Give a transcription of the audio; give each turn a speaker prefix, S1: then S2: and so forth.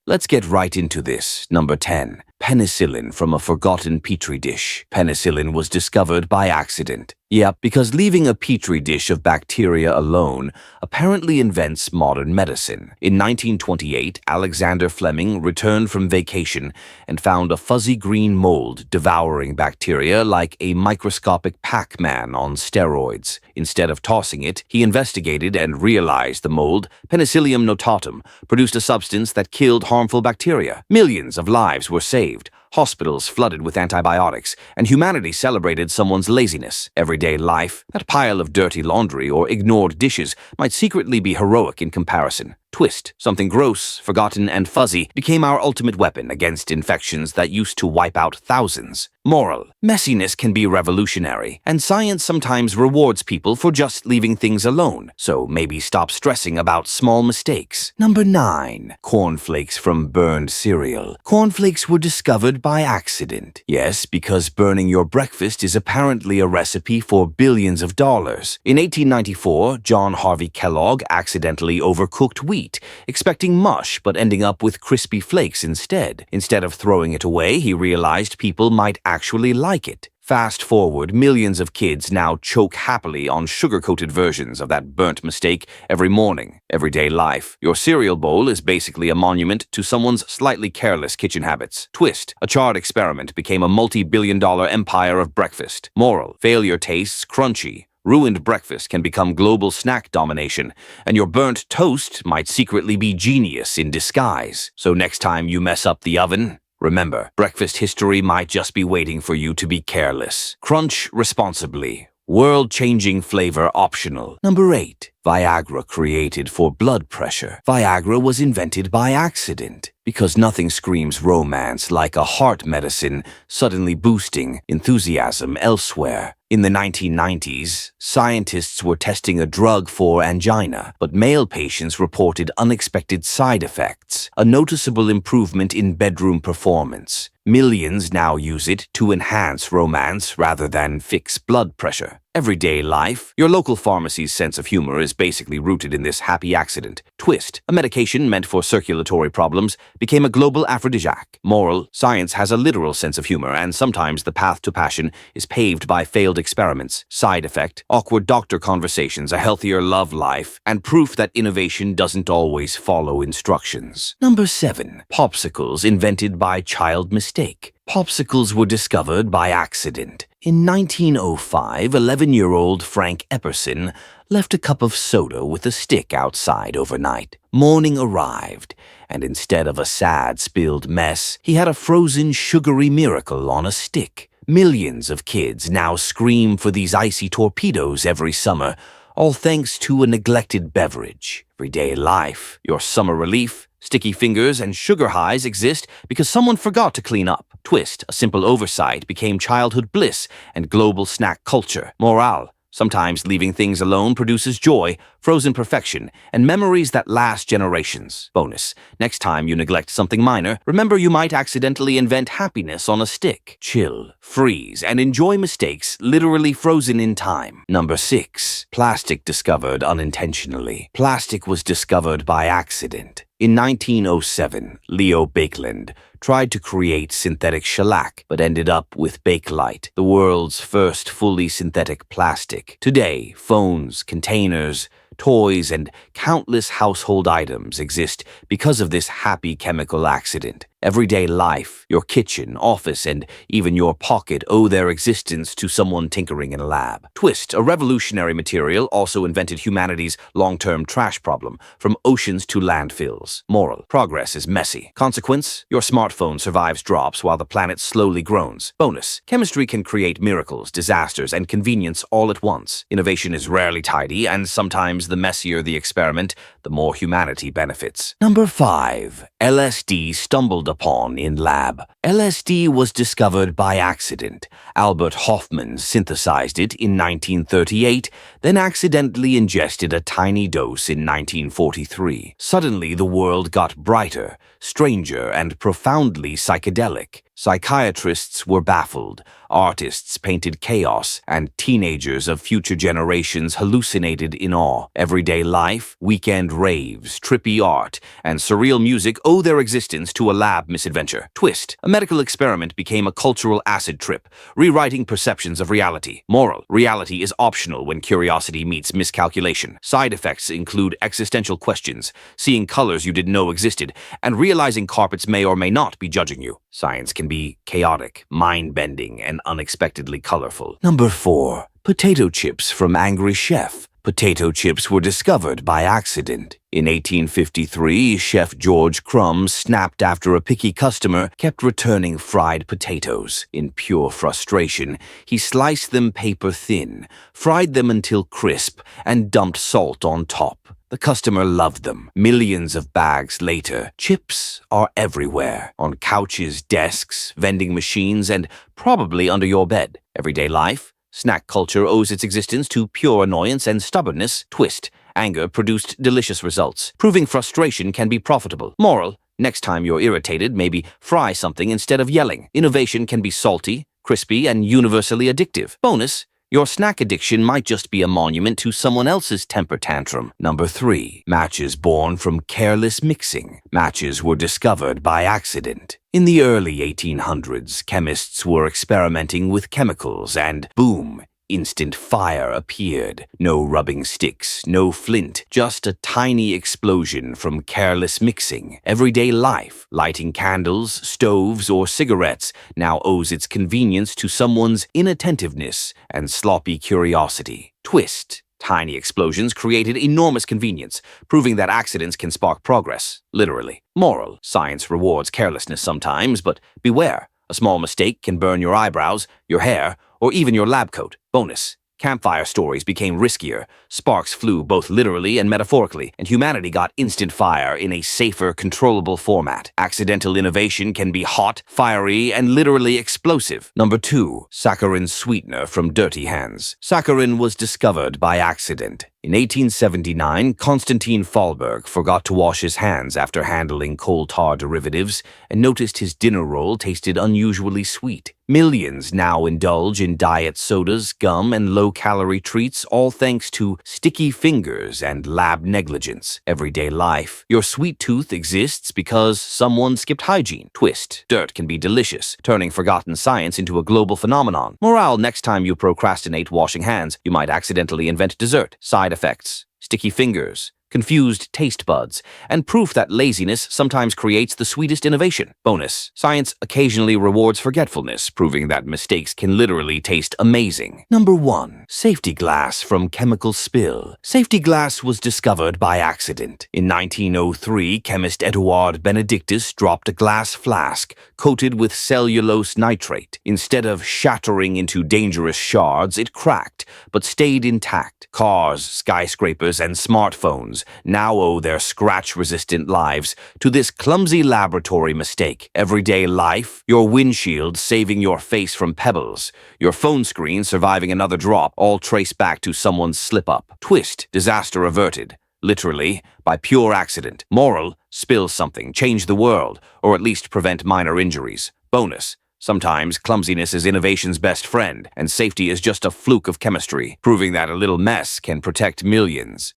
S1: Let's get right into this. Number 10. Penicillin from a forgotten petri dish. Penicillin was discovered by accident. Yep, because leaving a petri dish of bacteria alone apparently invents modern medicine. In 1928, Alexander Fleming returned from vacation and found a fuzzy green mold devouring bacteria like a microscopic Pac-Man on steroids. Instead of tossing it, he investigated and realized the mold, Penicillium notatum, produced a substance that killed harmful bacteria. Millions of lives were saved. Hospitals flooded with antibiotics, and humanity celebrated someone's laziness. Everyday life, that pile of dirty laundry or ignored dishes, might secretly be heroic in comparison. Twist, something gross, forgotten, and fuzzy, became our ultimate weapon against infections that used to wipe out thousands. Moral: messiness can be revolutionary, and science sometimes rewards people for just leaving things alone, so maybe stop stressing about small mistakes. Number 9. Cornflakes from burned cereal. Cornflakes were discovered by accident. Yes, because burning your breakfast is apparently a recipe for billions of dollars. In 1894, John Harvey Kellogg accidentally overcooked wheat, expecting mush but ending up with crispy flakes instead. Instead of throwing it away, he realized people might actually like it. Fast forward, millions of kids now choke happily on sugar-coated versions of that burnt mistake every morning. Everyday life. Your cereal bowl is basically a monument to someone's slightly careless kitchen habits. Twist. A charred experiment became a multi-billion-dollar empire of breakfast. Moral: failure tastes crunchy. Ruined breakfast can become global snack domination, and your burnt toast might secretly be genius in disguise. So next time you mess up the oven, remember, breakfast history might just be waiting for you to be careless. Crunch responsibly. World-changing flavor optional. Number 8. Viagra created for blood pressure. Viagra was invented by accident, because nothing screams romance like a heart medicine suddenly boosting enthusiasm elsewhere. In the 1990s, scientists were testing a drug for angina, but male patients reported unexpected side effects, a noticeable improvement in bedroom performance. Millions now use it to enhance romance rather than fix blood pressure. Everyday life. Your local pharmacy's sense of humor is basically rooted in this happy accident. Twist. A medication meant for circulatory problems became a global aphrodisiac. Moral: science has a literal sense of humor, and sometimes the path to passion is paved by failed experiments. Side effect: awkward doctor conversations, a healthier love life, and proof that innovation doesn't always follow instructions. Number 7. Popsicles invented by child mistake. Popsicles were discovered by accident. In 1905, 11-year-old Frank Epperson left a cup of soda with a stick outside overnight. Morning arrived, and instead of a sad spilled mess, he had a frozen sugary miracle on a stick. Millions of kids now scream for these icy torpedoes every summer, all thanks to a neglected beverage. Everyday life. Your summer relief. Sticky fingers and sugar highs exist because someone forgot to clean up. Twist. A simple oversight became childhood bliss and global snack culture. Morale: sometimes leaving things alone produces joy, frozen perfection, and memories that last generations. Bonus: next time you neglect something minor, remember you might accidentally invent happiness on a stick. Chill, freeze, and enjoy mistakes literally frozen in time. Number 6. Plastic discovered unintentionally. Plastic was discovered by accident. In 1907, Leo Baekeland tried to create synthetic shellac, but ended up with Bakelite, the world's first fully synthetic plastic. Today, phones, containers, toys, and countless household items exist because of this happy chemical accident. Everyday life, your kitchen, office, and even your pocket owe their existence to someone tinkering in a lab. Twist. A revolutionary material also invented humanity's long-term trash problem, from oceans to landfills. Moral: progress is messy. Consequence: your smartphone survives drops while the planet slowly groans. Bonus: chemistry can create miracles, disasters, and convenience all at once. Innovation is rarely tidy, and sometimes the messier the experiment, the more humanity benefits. Number 5. LSD stumbled upon in lab. LSD was discovered by accident. Albert Hofmann synthesized it in 1938, then accidentally ingested a tiny dose in 1943. Suddenly, the world got brighter, stranger, and profoundly psychedelic. Psychiatrists were baffled, artists painted chaos, and teenagers of future generations hallucinated in awe. Everyday life, weekend raves, trippy art, and surreal music owe their existence to a lab misadventure. Twist: a medical experiment became a cultural acid trip, rewriting perceptions of reality. Moral: reality is optional when curiosity meets miscalculation. Side effects include existential questions, seeing colors you didn't know existed, and realizing carpets may or may not be judging you. Science can be chaotic, mind-bending, and unexpectedly colorful. Number 4. Potato chips from angry chef. Potato chips were discovered by accident. In 1853, Chef George Crumb snapped after a picky customer kept returning fried potatoes. In pure frustration, he sliced them paper thin, fried them until crisp, and dumped salt on top. The customer loved them. Millions of bags later, chips are everywhere. On couches, desks, vending machines, and probably under your bed. Everyday life, snack culture owes its existence to pure annoyance and stubbornness. Twist: anger produced delicious results, proving frustration can be profitable. Moral: next time you're irritated, maybe fry something instead of yelling. Innovation can be salty, crispy, and universally addictive. Bonus: your snack addiction might just be a monument to someone else's temper tantrum. Number 3. Matches born from careless mixing. Matches were discovered by accident. In the early 1800s, chemists were experimenting with chemicals and, boom, instant fire appeared. No rubbing sticks, no flint, just a tiny explosion from careless mixing. Everyday life, lighting candles, stoves, or cigarettes, now owes its convenience to someone's inattentiveness and sloppy curiosity. Twist: tiny explosions created enormous convenience, proving that accidents can spark progress, literally. Moral: science rewards carelessness sometimes, but beware. A small mistake can burn your eyebrows, your hair, or even your lab coat. Bonus: campfire stories became riskier. Sparks flew both literally and metaphorically, and humanity got instant fire in a safer, controllable format. Accidental innovation can be hot, fiery, and literally explosive. Number 2. Saccharin sweetener from dirty hands. Saccharin was discovered by accident. In 1879, Konstantin Fahlberg forgot to wash his hands after handling coal tar derivatives and noticed his dinner roll tasted unusually sweet. Millions now indulge in diet sodas, gum, and low-calorie treats, all thanks to sticky fingers and lab negligence. Everyday life, your sweet tooth exists because someone skipped hygiene. Twist: dirt can be delicious, turning forgotten science into a global phenomenon. Morale: next time you procrastinate washing hands, you might accidentally invent dessert. Side effects: sticky fingers, confused taste buds, and proof that laziness sometimes creates the sweetest innovation. Bonus: science occasionally rewards forgetfulness, proving that mistakes can literally taste amazing. Number 1. Safety glass from chemical spill. Safety glass was discovered by accident. In 1903, chemist Eduard Benedictus dropped a glass flask coated with cellulose nitrate. Instead of shattering into dangerous shards, it cracked, but stayed intact. Cars, skyscrapers, and smartphones now owe their scratch-resistant lives to this clumsy laboratory mistake. Everyday life, your windshield saving your face from pebbles, your phone screen surviving another drop, all trace back to someone's slip-up. Twist: disaster averted, literally, by pure accident. Moral: spill something, change the world, or at least prevent minor injuries. Bonus: sometimes clumsiness is innovation's best friend, and safety is just a fluke of chemistry, proving that a little mess can protect millions.